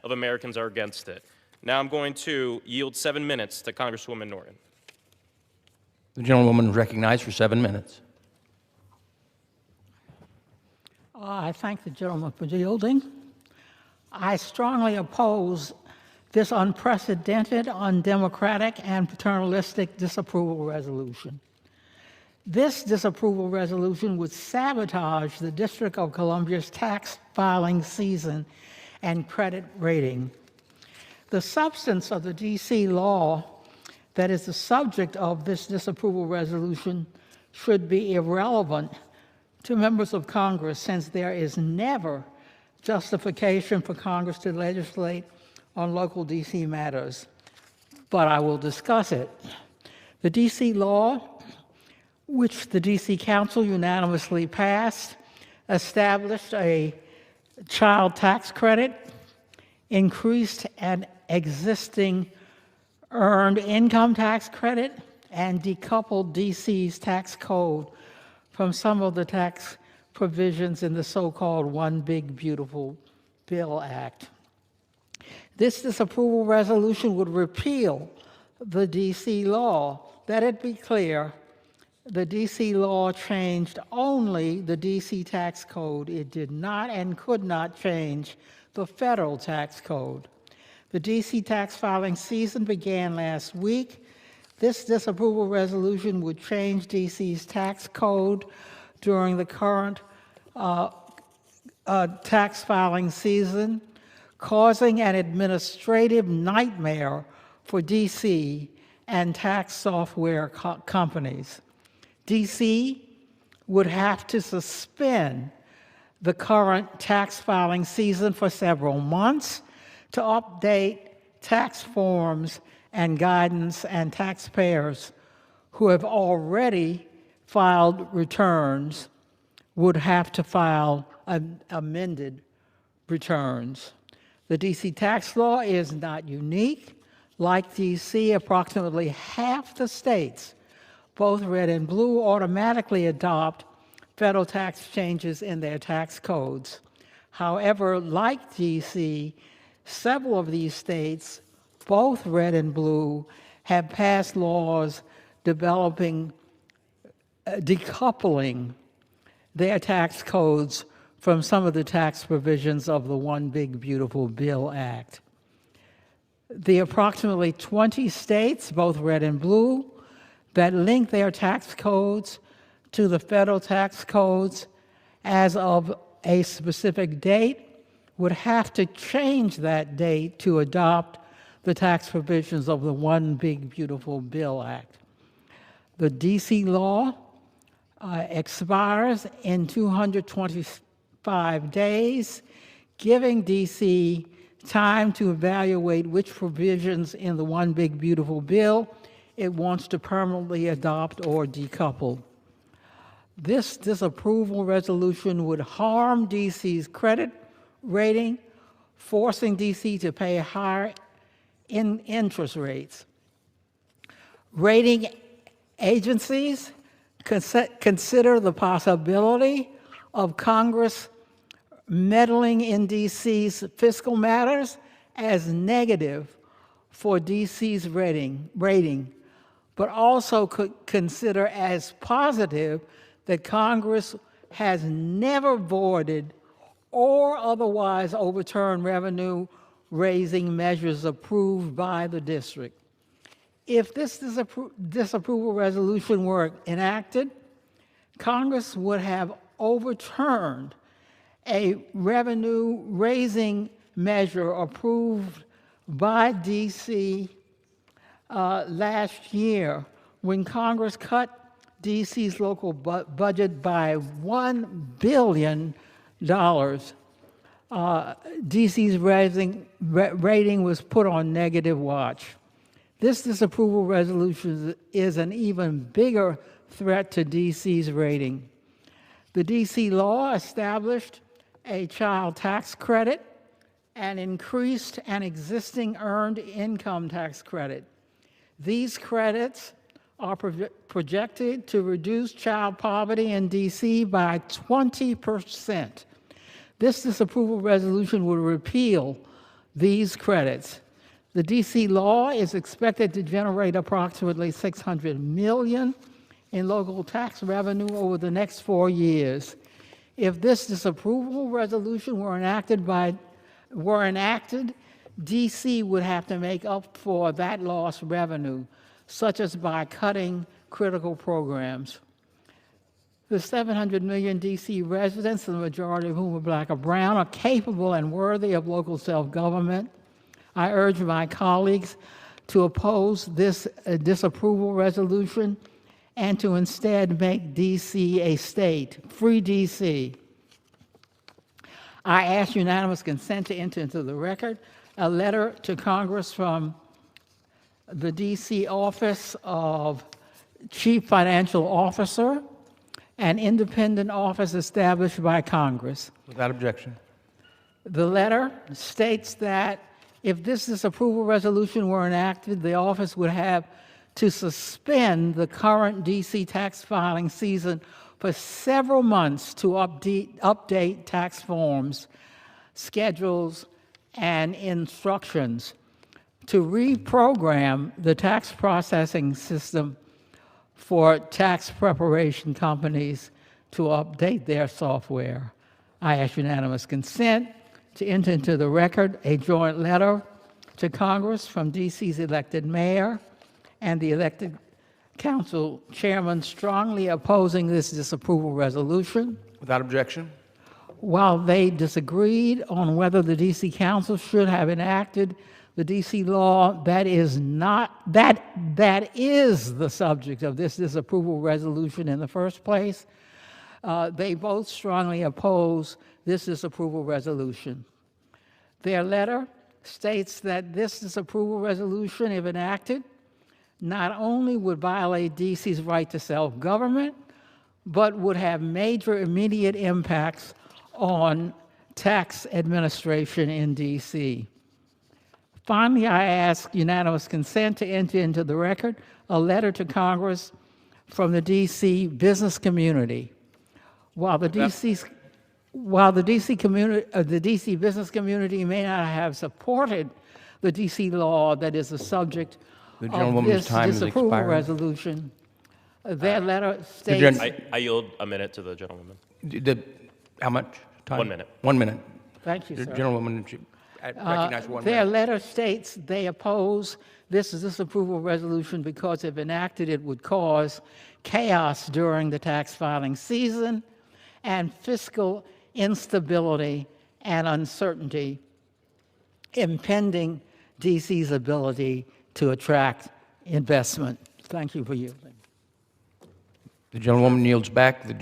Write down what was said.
of Americans are against it. Now I'm going to yield 7 minutes to Congresswoman Norton. The gentlewoman recognized for 7 minutes. I thank the gentleman for yielding. I strongly oppose this unprecedented, undemocratic, and paternalistic disapproval resolution. This disapproval resolution would sabotage the District of Columbia's tax filing season and credit rating. The substance of the D.C. law that is the subject of this disapproval resolution should be irrelevant to members of Congress, since there is never justification for Congress to legislate on local D.C. matters, but I will discuss it. The D.C. law, which the D.C. Council unanimously passed, established a child tax credit, increased an existing earned income tax credit, and decoupled D.C.'s tax code from some of the tax provisions in the so-called One Big Beautiful Bill Act. This disapproval resolution would repeal the D.C. law. Let it be clear, the D.C. law changed only the D.C. tax code. It did not and could not change the federal tax code. The D.C. tax filing season began last week. This disapproval resolution would change D.C.'s tax code during the current tax filing season, causing an administrative nightmare for D.C. and tax software companies. D.C. would have to suspend the current tax filing season for several months to update tax forms and guidance, and taxpayers who have already filed returns would have to file amended returns. The D.C. tax law is not unique. Like D.C., approximately half the states, both red and blue, automatically adopt federal tax changes in their tax codes. However, like D.C., several of these states, both red and blue, have passed laws decoupling their tax codes from some of the tax provisions of the One Big Beautiful Bill Act. The approximately 20 states, both red and blue, that link their tax codes to the federal tax codes as of a specific date would have to change that date to adopt the tax provisions of the One Big Beautiful Bill Act. The D.C. law expires in 225 days, giving D.C. time to evaluate which provisions in the One Big Beautiful Bill it wants to permanently adopt or decouple. This disapproval resolution would harm D.C.'s credit rating, forcing D.C. to pay higher interest rates. Rating agencies consider the possibility of Congress meddling in D.C.'s fiscal matters as negative for D.C.'s rating, but also could consider as positive that Congress has never voided or otherwise overturned revenue-raising measures approved by the district. If this disapproval resolution were enacted, Congress would have overturned a revenue-raising measure approved by D.C. Last year, when Congress cut D.C.'s local budget by $1 billion. D.C.'s rating was put on negative watch. This disapproval resolution is an even bigger threat to D.C.'s rating. The D.C. law established a child tax credit and increased an existing earned income tax credit. These credits are projected to reduce child poverty in D.C. by 20%. This disapproval resolution would repeal these credits. The D.C. law is expected to generate approximately $600 million in local tax revenue over the next 4 years. If this disapproval resolution were enacted, D.C. would have to make up for that lost revenue, such as by cutting critical programs. The 700 million D.C. residents, the majority of whom are black or brown, are capable and worthy of local self-government. I urge my colleagues to oppose this disapproval resolution and to instead make D.C. a state. Free D.C. I ask unanimous consent to enter into the record a letter to Congress from the D.C. Office of Chief Financial Officer, an independent office established by Congress. Without objection. The letter states that if this disapproval resolution were enacted, the office would have to suspend the current D.C. tax filing season for several months to update tax forms, schedules, and instructions, to reprogram the tax processing system for tax preparation companies to update their software. I ask unanimous consent to enter into the record a joint letter to Congress from D.C.'s elected mayor and the elected council chairman strongly opposing this disapproval resolution. Without objection. While they disagreed on whether the D.C. Council should have enacted the D.C. law that is the subject of this disapproval resolution in the first place, they both strongly oppose this disapproval resolution. Their letter states that this disapproval resolution, if enacted, not only would violate D.C.'s right to self-government, but would have major immediate impacts on tax administration in D.C. Finally, I ask unanimous consent to enter into the record a letter to Congress from the D.C. business community. While the D.C. business community may not have supported the D.C. law that is the subject of this disapproval resolution, their letter states... I yield a minute to the gentlewoman. How much time? 1 minute. 1 minute. Thank you, The sir. gentlewoman should recognize 1 Their minute. letter states they oppose this disapproval resolution because if enacted, it would cause chaos during the tax filing season and fiscal instability and uncertainty, impeding D.C.'s ability to attract investment. Thank you for yielding. The gentlewoman yields back. The